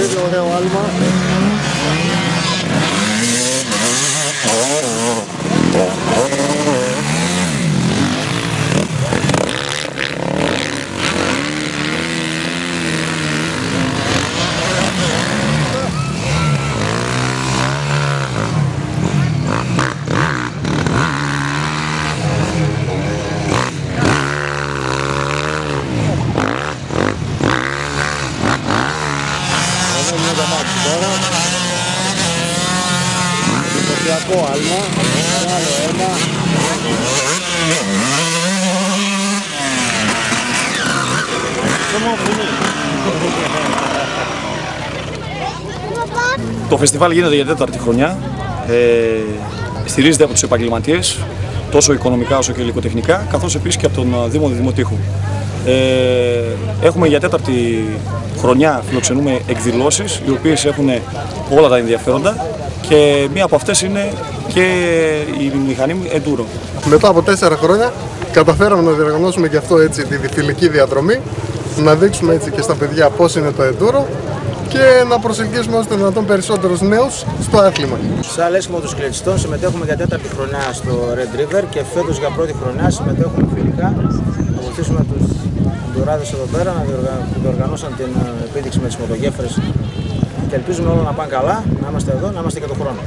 πολύ ωραίο άλμα. Εντυπωσιακό άλμα, άλλο ένα. Το φεστιβάλ γίνεται για τέταρτη χρονιά. Στηρίζεται από τους επαγγελματίες, τόσο οικονομικά όσο και υλικοτεχνικά, καθώς επίσης και από τον Δήμο Δημοτήχου. Έχουμε για τέταρτη χρονιά φιλοξενούμε εκδηλώσεις, οι οποίες έχουν όλα τα ενδιαφέροντα και μία από αυτές είναι και η μηχανή Enduro. Μετά από 4 χρόνια καταφέραμε να διοργανώσουμε και αυτό έτσι τη φιλική διαδρομή, να δείξουμε έτσι και στα παιδιά πώς είναι το Enduro και να προσελκύσουμε όσο το δυνατόν περισσότερους νέους στο άθλημα. Σαν Λέσχη Μοτοσυκλετιστών συμμετέχουμε για τέταρτη χρονιά στο Red River και φέτος για πρώτη χρονιά συμμετέχουμε φιλικά. Να βοηθήσουμε τους ντουράδες εδώ πέρα να διοργανώσουν την επίδειξη με τις μοτογέφρες και ελπίζουμε όλα να πάνε καλά, να είμαστε εδώ, να είμαστε και τον χρόνο.